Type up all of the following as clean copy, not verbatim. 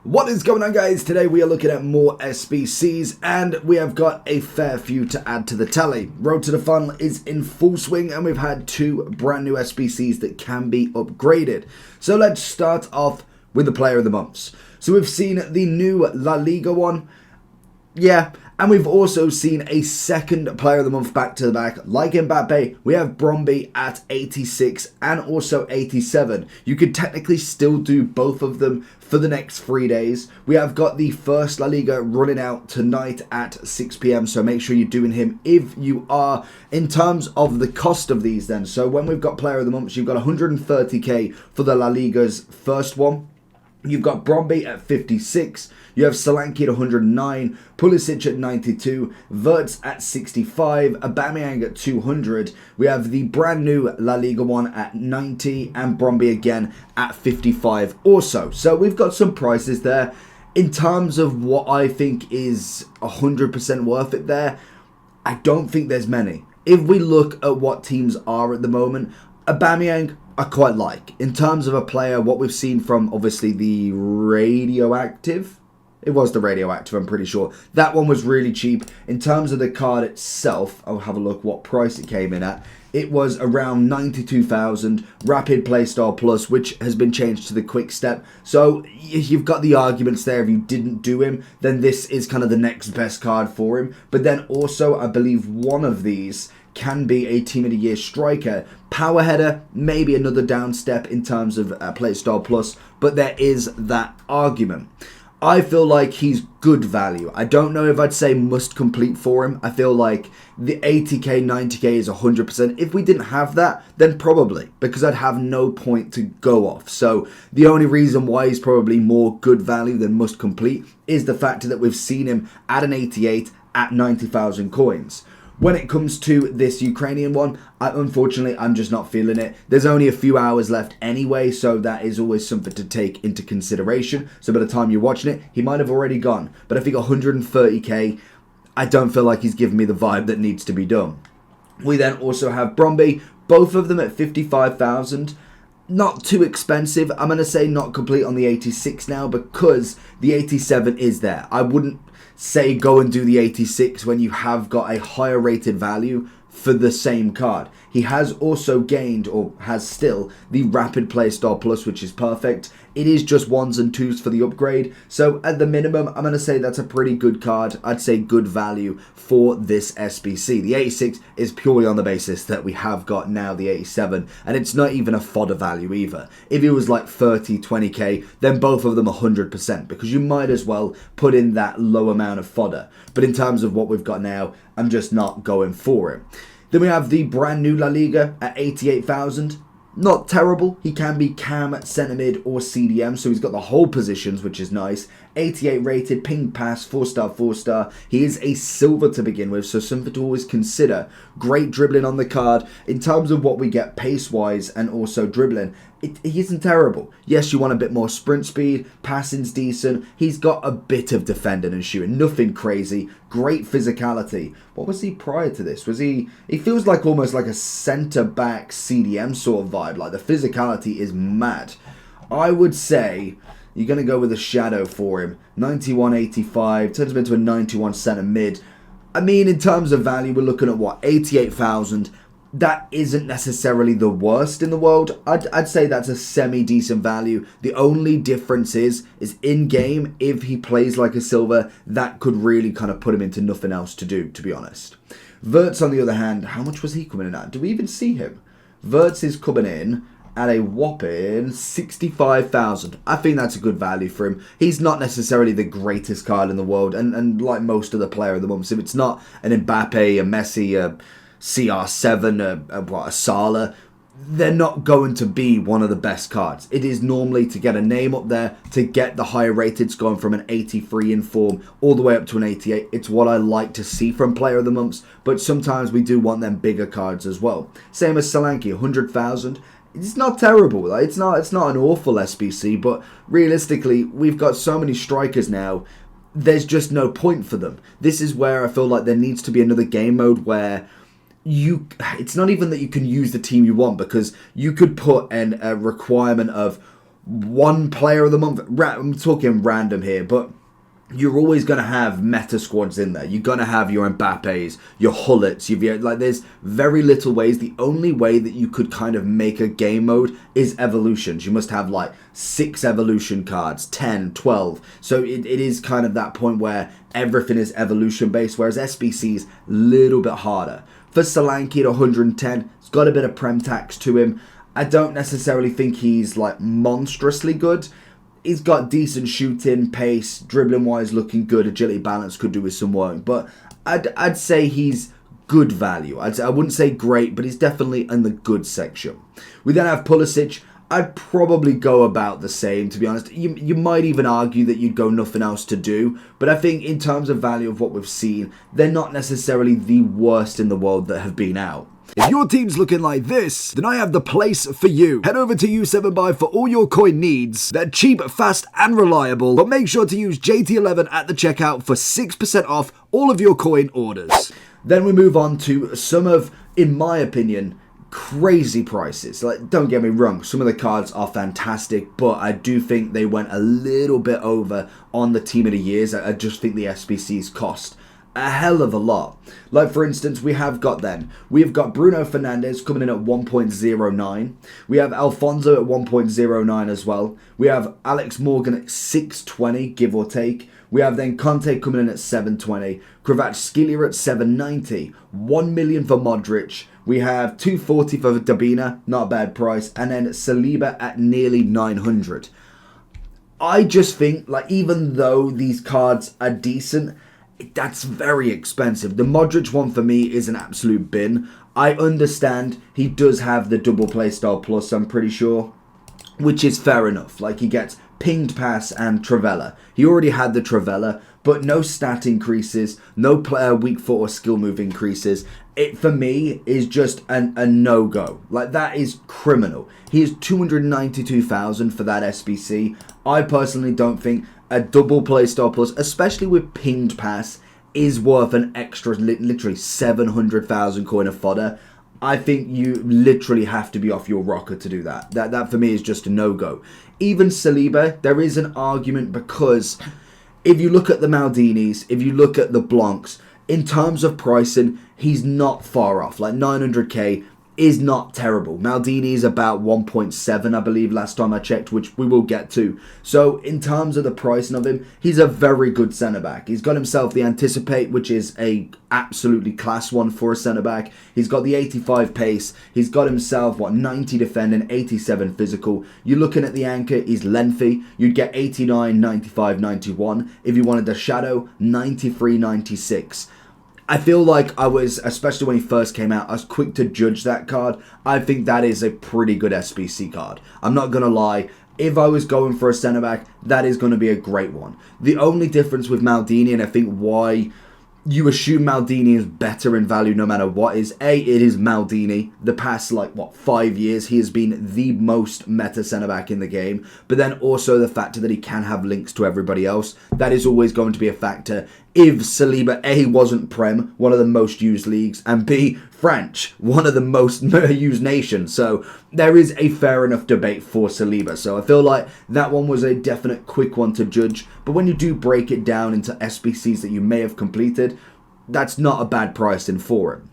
What is going on, guys? Today we are looking at more SBCs and we have got a fair few to add to the tally. Road to the Funnel is in full swing and we've had two brand new SBCs that can be upgraded. So let's start off with the player of the months. So we've seen the new La Liga one. Yeah, and we've also seen a second player of the month back to the back. Like Mbappe, we have Bromby at 86 and also 87. You could technically still do both of them for the next 3 days. We have got the first La Liga running out tonight at 6 p.m. So make sure you're doing him if you are. In terms of the cost of these then. So when we've got player of the month, you've got 130k for the La Liga's first one. You've got Bromby at 56, you have Solanke at 109, Pulisic at 92, Wirtz at 65, Aubameyang at 200. We have the brand new La Liga one at 90 and Bromby again at 55 also. So we've got some prices there. In terms of what I think is 100% worth it there, I don't think there's many. If we look at what teams are at the moment, Aubameyang I quite like. In terms of a player, what we've seen from obviously the Radioactive. It was the Radioactive, I'm pretty sure. That one was really cheap. In terms of the card itself, I'll have a look what price it came in at. It was around 92,000, Rapid Playstyle Plus, which has been changed to the Quick Step. So you've got the arguments there. If you didn't do him, then this is kind of the next best card for him. But then also, I believe one of these can be a Team of the Year striker. Power header, maybe another down step in terms of Playstyle Plus, but there is that argument. I feel like he's good value. I don't know if I'd say must complete for him. I feel like the 80k, 90k is 100%. If we didn't have that, then probably, because I'd have no point to go off. So the only reason why he's probably more good value than must complete is the fact that we've seen him at an 88 at 90,000 coins. When it comes to this Ukrainian one, unfortunately, I'm just not feeling it. There's only a few hours left anyway, so that is always something to take into consideration. So by the time you're watching it, he might have already gone. But I think 130k, I don't feel like he's giving me the vibe that needs to be done. We then also have Bromby, both of them at 55,000. Not too expensive. I'm going to say not complete on the 86 now because the 87 is there. I wouldn't say go and do the 86 when you have got a higher rated value for the same card. He has also gained, or has still, the Rapid Playstyle Plus, which is perfect. It is just 1s and 2s for the upgrade. So at the minimum, I'm going to say that's a pretty good card. I'd say good value for this SBC. The 86 is purely on the basis that we have got now the 87. And it's not even a fodder value either. If it was like 30, 20k, then both of them 100%. Because you might as well put in that low amount of fodder. But in terms of what we've got now, I'm just not going for it. Then we have the brand new La Liga at 88,000. Not terrible. He can be cam, centre mid or CDM, so he's got the whole positions, which is nice. 88 rated, ping pass, 4-star, 4-star. He is a silver to begin with, so something to always consider. Great dribbling on the card. In terms of what we get pace-wise and also dribbling, he isn't terrible. Yes, you want a bit more sprint speed, passing's decent. He's got a bit of defending and shooting, nothing crazy. Great physicality. What was he prior to this? Was he feels like almost like a centre-back CDM sort of vibe. Like the physicality is mad. I would say you're going to go with a shadow for him. 91.85, turns him into a 91 centre mid. I mean, in terms of value, we're looking at what, 88,000. That isn't necessarily the worst in the world. I'd say that's a semi-decent value. The only difference is in-game, if he plays like a silver, that could really kind of put him into nothing else to do, to be honest. Wirtz, on the other hand, how much was he coming in at? Do we even see him? Wirtz is coming in at a whopping 65,000. I think that's a good value for him. He's not necessarily the greatest card in the world, and like most of the player of the month, if it's not an Mbappe, a Messi, a CR7, a Salah, they're not going to be one of the best cards. It is normally to get a name up there, to get the higher rateds going from an 83 in form all the way up to an 88. It's what I like to see from player of the months, but sometimes we do want them bigger cards as well. Same as Solanke, 100,000. It's not terrible. It's not an awful SBC, but realistically, we've got so many strikers now. There's just no point for them. This is where I feel like there needs to be another game mode where it's not even that you can use the team you want, because you could put a requirement of one player of the month. I'm talking random here, but you're always going to have meta squads in there. You're going to have your Mbappes, your Hullets, like there's very little ways. The only way that you could kind of make a game mode is evolutions. You must have like 6 evolution cards, 10, 12. So it is kind of that point where everything is evolution based, whereas SBC's a little bit harder. For Solanke at 110, it's got a bit of prem tax to him. I don't necessarily think he's like monstrously good. He's got decent shooting, pace, dribbling wise looking good, agility balance could do with some work, but I'd say he's good value. I wouldn't say great, but he's definitely in the good section. We then have Pulisic. I'd probably go about the same, to be honest. You might even argue that you'd go nothing else to do, but I think in terms of value of what we've seen, they're not necessarily the worst in the world that have been out. If your team's looking like this, then I have the place for you. Head over to U7Buy for all your coin needs. They're cheap, fast, and reliable, but make sure to use JT11 at the checkout for 6% off all of your coin orders. Then we move on to some of, in my opinion, crazy prices. Like, don't get me wrong, some of the cards are fantastic, but I do think they went a little bit over on the team of the years. I just think the SBCs cost a hell of a lot. Like, for instance, we've got Bruno Fernandes coming in at 1.09. We have Alfonso at 1.09 as well. We have Alex Morgan at 620, give or take. We have then Conte coming in at 720. Kvaratskhelia at 790. 1 million for Modric. We have 240 for Dabina, not a bad price. And then Saliba at nearly 900. I just think, like, even though these cards are decent, that's very expensive. The Modric one for me is an absolute bin. I understand he does have the double playstyle plus, I'm pretty sure, which is fair enough. Like, he gets pinged pass and Travella. He already had the Travella, but no stat increases, no player weak foot or skill move increases. It, for me, is just a no-go. Like, that is criminal. He is 292,000 for that SBC. I personally don't think a double playstyle plus, especially with pinged pass, is worth an extra literally 700,000 coin of fodder. I think you literally have to be off your rocker to do that. That for me is just a no-go. Even Saliba, there is an argument, because if you look at the Maldinis, if you look at the Blancs, in terms of pricing, he's not far off. Like, 900k is not terrible. Maldini is about 1.7, I believe, last time I checked, which we will get to. So in terms of the pricing of him, he's a very good centre-back. He's got himself the Anticipate, which is a absolutely class one for a centre-back. He's got the 85 pace. He's got himself, 90 defending, 87 physical. You're looking at the anchor, he's lengthy. You'd get 89, 95, 91. If you wanted the shadow, 93, 96. I feel like I was, especially when he first came out, I was quick to judge that card. I think that is a pretty good SBC card. I'm not going to lie. If I was going for a centre-back, that is going to be a great one. The only difference with Maldini, and I think why you assume Maldini is better in value no matter what, is A, it is Maldini. The past, 5 years, he has been the most meta centre-back in the game. But then also the factor that he can have links to everybody else. That is always going to be a factor. If Saliba, A, wasn't Prem, one of the most used leagues, and B, French, one of the most used nations. So there is a fair enough debate for Saliba. So I feel like that one was a definite quick one to judge. But when you do break it down into SBCs that you may have completed, that's not a bad pricing for him.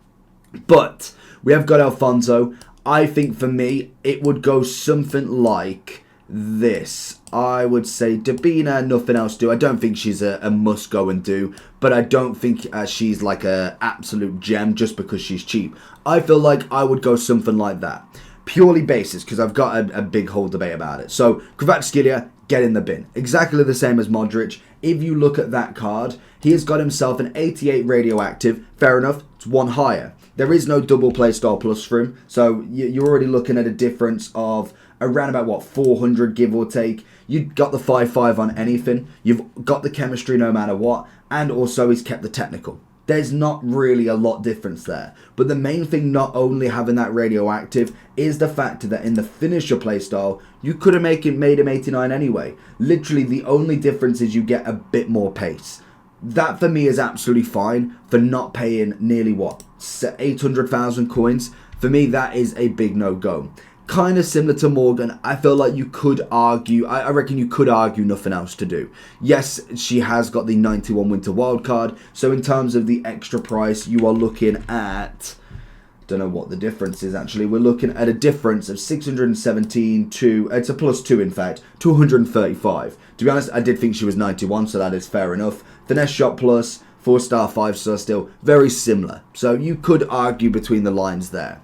But we have got Alfonso. I think for me, it would go something like this. I would say Dabina, nothing else do. I don't think she's a must go and do, but I don't think she's like a absolute gem just because she's cheap. I feel like I would go something like that. Purely basis, because I've got a big whole debate about it. So, Kvaratskhelia, get in the bin. Exactly the same as Modric. If you look at that card, he has got himself an 88 radioactive. Fair enough, it's one higher. There is no double playstyle plus for him, so you're already looking at a difference of around about 400 give or take. You've got the 5-5 on anything. You've got the chemistry no matter what, and also he's kept the technical. There's not really a lot difference there. But the main thing, not only having that radioactive, is the fact that in the finisher playstyle, you could have made him 89 anyway. Literally, the only difference is you get a bit more pace. That for me is absolutely fine for not paying nearly 800,000 coins. For me, that is a big no-go. kind of similar to Morgan. I feel like you could argue, I reckon you could argue nothing else to do. Yes, she has got the 91 winter wildcard, so in terms of the extra price, you are looking at, don't know what the difference is actually, we're looking at a difference of 617 to, it's a +2 in fact, to 135. To be honest, I did think she was 91, so that is fair enough. Finesse shot plus, 4-star, 5-star still, very similar. So you could argue between the lines there.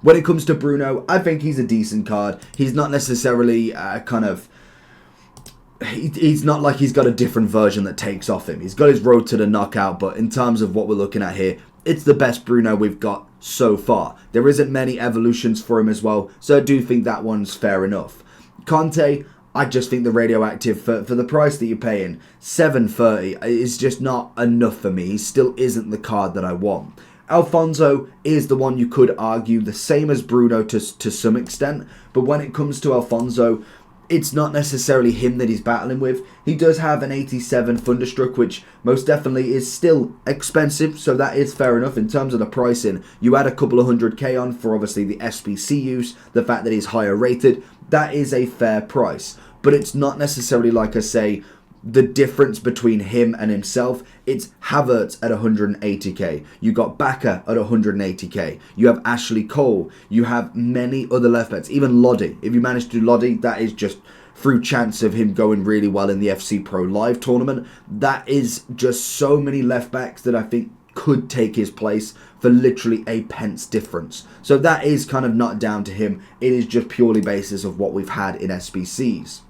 When it comes to Bruno, I think he's a decent card. He's not necessarily he's not like he's got a different version that takes off him. He's got his road to the knockout, but in terms of what we're looking at here, it's the best Bruno we've got so far. There isn't many evolutions for him as well, so I do think that one's fair enough. Conte, I just think the radioactive, for the price that you're paying, 730, is just not enough for me. He still isn't the card that I want. Alfonso is the one you could argue the same as Bruno to some extent, but when it comes to Alfonso, it's not necessarily him that he's battling with. He does have an 87 Thunderstruck, which most definitely is still expensive, so that is fair enough in terms of the pricing. You add a couple of 100k on for obviously the SBC use, the fact that he's higher rated, that is a fair price. But it's not necessarily, like I say, the difference between him and himself. It's Havertz at 180k. You got Baka at 180k. You have Ashley Cole. You have many other left backs. Even Lodi. If you manage to do Lodi, that is just through chance of him going really well in the FC Pro Live tournament. That is just so many left backs that I think could take his place for literally a pence difference. So that is kind of not down to him. It is just purely basis of what we've had in SBCs.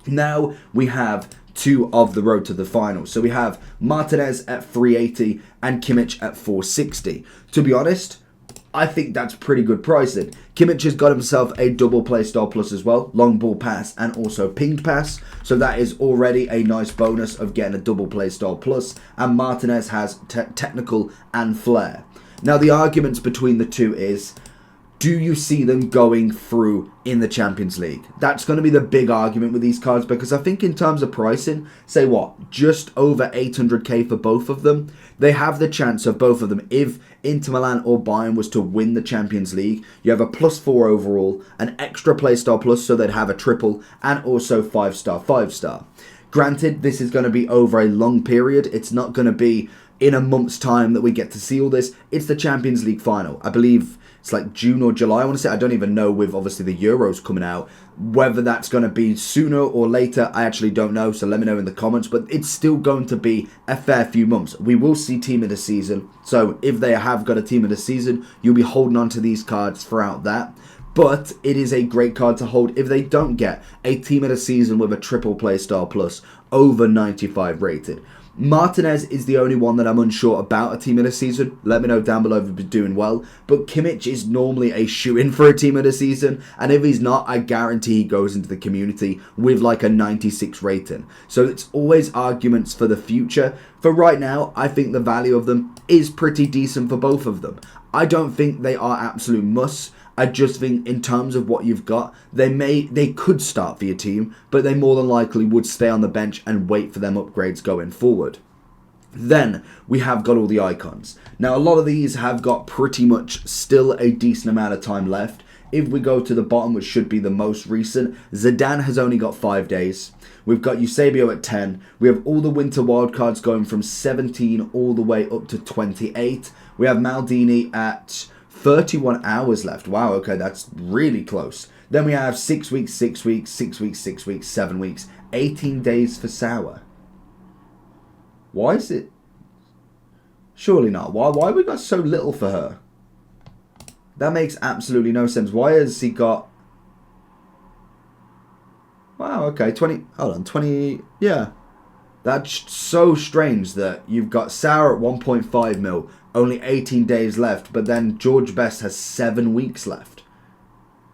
Now we have two of the road to the final. So we have Martinez at 380 and Kimmich at 460. To be honest, I think that's pretty good pricing. Kimmich has got himself a double play style plus as well, long ball pass and also pinged pass. So that is already a nice bonus of getting a double play style plus. And Martinez has technical and flair. Now the arguments between the two is, do you see them going through in the Champions League? That's going to be the big argument with these cards, because I think in terms of pricing, say what, just over 800k for both of them, they have the chance of both of them. If Inter Milan or Bayern was to win the Champions League, you have a +4 overall, an extra playstyle plus, so they'd have a triple, and also 5-star, 5-star. Granted, this is going to be over a long period. It's not going to be in a month's time that we get to see all this. It's the Champions League final. I believe it's like June or July, I want to say. I don't even know, with obviously the Euros coming out, whether that's going to be sooner or later. I actually don't know, so let me know in the comments. But it's still going to be a fair few months. We will see team of the season. So if they have got a team of the season, you'll be holding on to these cards throughout that. But it is a great card to hold if they don't get a team of the season with a triple play style plus over 95 rated. Martinez is the only one that I'm unsure about a team of the season. Let me know down below if you've been doing well. But Kimmich is normally a shoe-in for a team of the season. And if he's not, I guarantee he goes into the community with like a 96 rating. So it's always arguments for the future. For right now, I think the value of them is pretty decent for both of them. I don't think they are absolute musts. I just think in terms of what you've got, they could start for your team, but they more than likely would stay on the bench and wait for them upgrades going forward. Then we have got all the icons. Now a lot of these have got pretty much still a decent amount of time left. If we go to the bottom, which should be the most recent, Zidane has only got 5 days. We've got Eusebio at 10. We have all the winter wildcards going from 17 all the way up to 28. We have Maldini at 31 hours left. Wow, okay, that's really close. Then we have 6 weeks, 6 weeks, 6 weeks, 6 weeks, 7 weeks, 18 days for Sauer. Why is it? Surely not. Why we got so little for her? That makes absolutely no sense. Why has he got... Wow, okay, 20... Hold on, 20... Yeah. That's so strange that you've got Sauer at 1.5 mil, only 18 days left, but then George Best has 7 weeks left.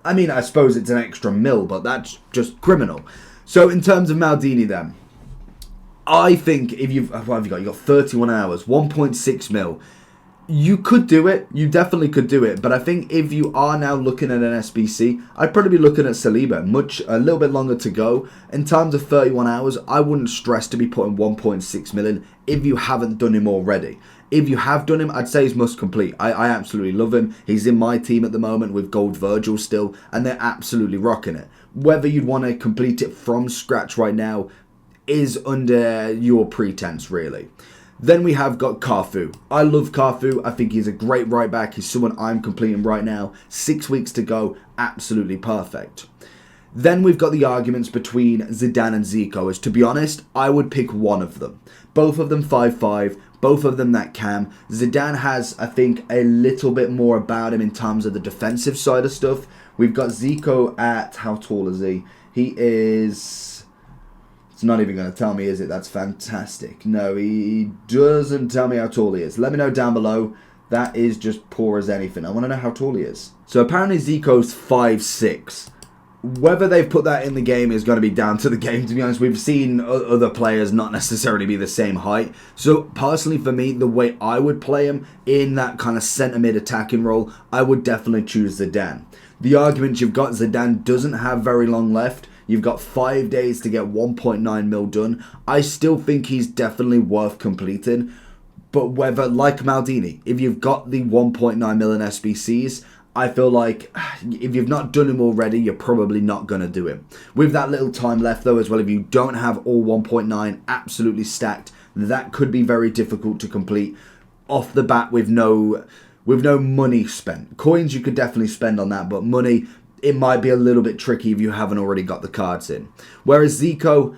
I mean, I suppose it's an extra mil, but that's just criminal. So in terms of Maldini then, I think if you've... What have you got? You've got 31 hours, 1.6 mil. You could do it. You definitely could do it. But I think if you are now looking at an SBC, I'd probably be looking at Saliba. A little bit longer to go. In terms of 31 hours, I wouldn't stress to be putting 1.6 million if you haven't done him already. If you have done him, I'd say he's must complete. I absolutely love him. He's in my team at the moment with Gold Virgil still, and they're absolutely rocking it. Whether you'd want to complete it from scratch right now is under your pretense, really. Then we have got Carfu. I love Carfu. I think he's a great right back. He's someone I'm completing right now. 6 weeks to go. Absolutely perfect. Then we've got the arguments between Zidane and Zico. As to be honest, I would pick one of them. Both of them 5'5". Both of them that cam. Zidane has, I think, a little bit more about him in terms of the defensive side of stuff. We've got Zico at, how tall is he? He is... It's not even going to tell me, is it? That's fantastic. No, he doesn't tell me how tall he is. Let me know down below. That is just poor as anything. I want to know how tall he is. So apparently Zico's 5'6". Whether they've put that in the game is going to be down to the game, to be honest. We've seen other players not necessarily be the same height. So personally for me, the way I would play him in that kind of centre mid attacking role, I would definitely choose Zidane. The argument you've got, Zidane doesn't have very long left. You've got 5 days to get 1.9 mil done. I still think he's definitely worth completing. But whether, like Maldini, if you've got the 1.9 mil in SBCs, I feel like if you've not done him already, you're probably not going to do him. With that little time left though as well, if you don't have all 1.9 absolutely stacked, that could be very difficult to complete off the bat with no money spent. Coins you could definitely spend on that, but money, it might be a little bit tricky if you haven't already got the cards in. Whereas Zico,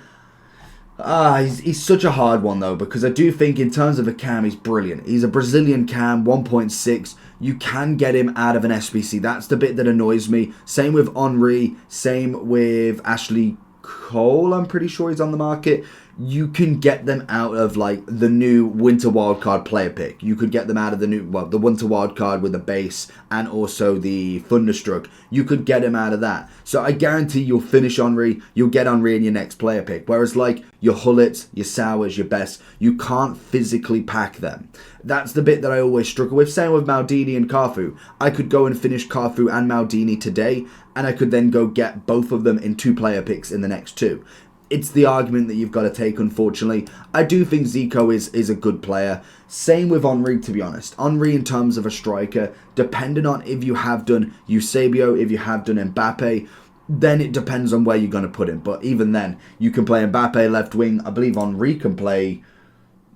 he's such a hard one though, because I do think in terms of a cam, he's brilliant. He's a Brazilian cam, 1.6. You can get him out of an SBC. That's the bit that annoys me. Same with Henry, same with Ashley Cole, I'm pretty sure he's on the market. You can get them out of like the new winter wildcard player pick. You could get them out of the winter wildcard with the base and also the Thunderstruck. You could get him out of that. So I guarantee you'll finish Henry, you'll get Henry in your next player pick. Whereas like your Hullets, your Sowers, your Best, you can't physically pack them. That's the bit that I always struggle with. Same with Maldini and Carfu. I could go and finish Carfu and Maldini today, and I could then go get both of them in 2 player picks in the next 2. It's the argument that you've got to take, unfortunately. I do think Zico is a good player. Same with Henry, to be honest. Henry, in terms of a striker, depending on if you have done Eusebio, if you have done Mbappe, then it depends on where you're going to put him. But even then, you can play Mbappe left wing. I believe Henry can play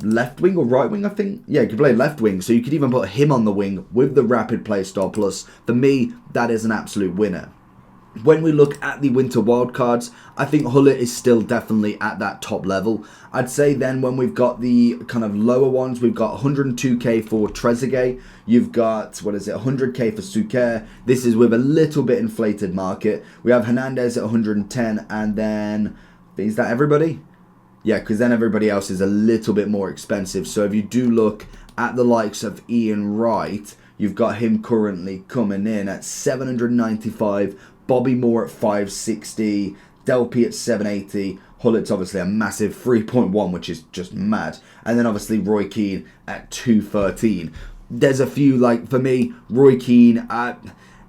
left wing or right wing, I think. Yeah, you can play left wing. So you could even put him on the wing with the rapid play style plus. For me, that is an absolute winner. When we look at the winter wildcards, I think Hullet is still definitely at that top level. I'd say then when we've got the kind of lower ones, we've got 102k for Trezeguet. You've got, 100k for Suker. This is with a little bit inflated market. We have Hernandez at 110, and then, is that everybody? Yeah, because then everybody else is a little bit more expensive. So if you do look at the likes of Ian Wright, you've got him currently coming in at 795. Bobby Moore at 560, Delpy at 780, Hullet's obviously a massive 3.1, which is just mad, and then obviously Roy Keane at 213. There's a few, like, for me, Roy Keane,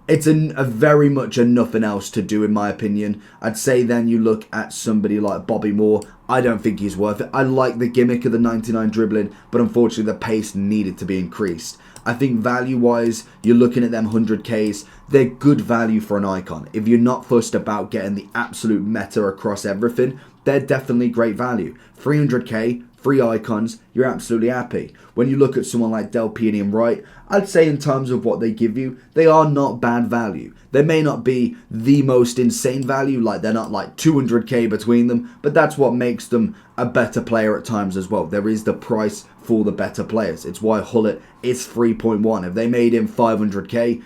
it's a very much a nothing else to do in my opinion. I'd say then you look at somebody like Bobby Moore, I don't think he's worth it. I like the gimmick of the 99 dribbling, but unfortunately the pace needed to be increased. I think value-wise, you're looking at them 100Ks. They're good value for an icon. If you're not fussed about getting the absolute meta across everything, they're definitely great value. 300K, 3 icons, you're absolutely happy. When you look at someone like Delpy and Wright, I'd say in terms of what they give you, they are not bad value. They may not be the most insane value, like they're not like 200k between them, but that's what makes them a better player at times as well. There is the price for the better players. It's why Hullet is 3.1. If they made him 500k,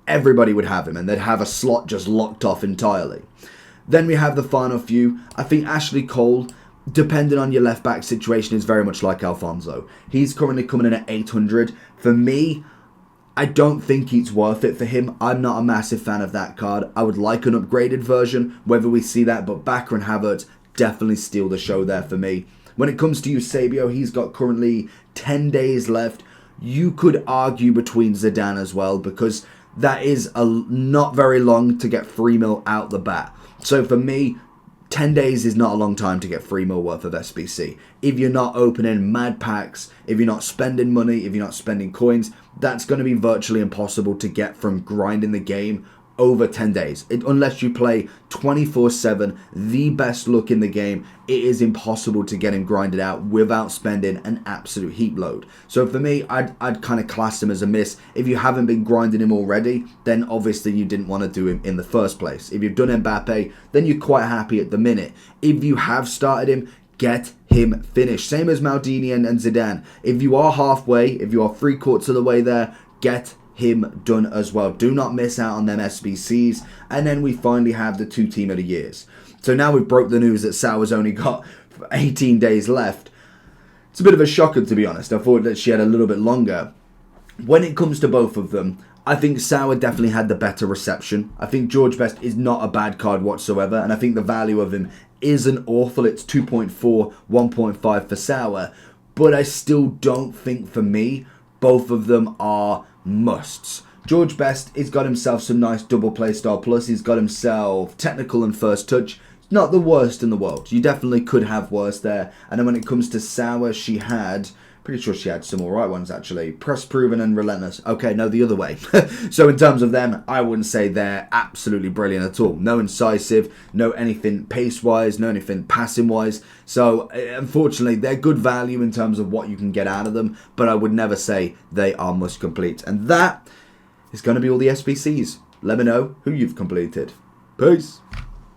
everybody would have him and they'd have a slot just locked off entirely. Then we have the final few. I think Ashley Cole, depending on your left back situation, is very much like Alfonso. He's currently coming in at 800. For me, I don't think it's worth it for him. I'm not a massive fan of that card. I would like an upgraded version, whether we see that, but Bakker and Havertz definitely steal the show there for me. When it comes to Eusebio, he's got currently 10 days left. You could argue between Zidane as well, because that is not very long to get 3 mil out the bat. So for me, 10 days is not a long time to get 3 mil worth of SBC. If you're not opening mad packs, if you're not spending money, if you're not spending coins, that's going to be virtually impossible to get from grinding the game over 10 days. Unless you play 24/7, the best look in the game, it is impossible to get him grinded out without spending an absolute heap load. So for me, I'd kind of class him as a miss. If you haven't been grinding him already, then obviously you didn't want to do him in the first place. If you've done Mbappe, then you're quite happy at the minute. If you have started him, get him finished. Same as Maldini and Zidane. If you are halfway, if you are 3/4 of the way there, get him done as well. Do not miss out on them SBCs. And then we finally have the 2 Team of the Years. So now we've broke the news that Sauer's only got 18 days left. It's a bit of a shocker, to be honest. I thought that she had a little bit longer. When it comes to both of them, I think Sauer definitely had the better reception. I think George Best is not a bad card whatsoever, and I think the value of him isn't awful. It's 2.4, 1.5 for Sauer, but I still don't think, for me, both of them are musts. George Best, he's got himself some nice double play style plus. He's got himself technical and first touch. Not the worst in the world. You definitely could have worse there. And then when it comes to Sauer, she had... Pretty sure she had some alright ones, actually. Press proven and relentless. Okay, no, the other way. So in terms of them, I wouldn't say they're absolutely brilliant at all. No incisive, no anything pace-wise, no anything passing-wise. So unfortunately, they're good value in terms of what you can get out of them, but I would never say they are must complete. And that is going to be all the SBCs. Let me know who you've completed. Peace.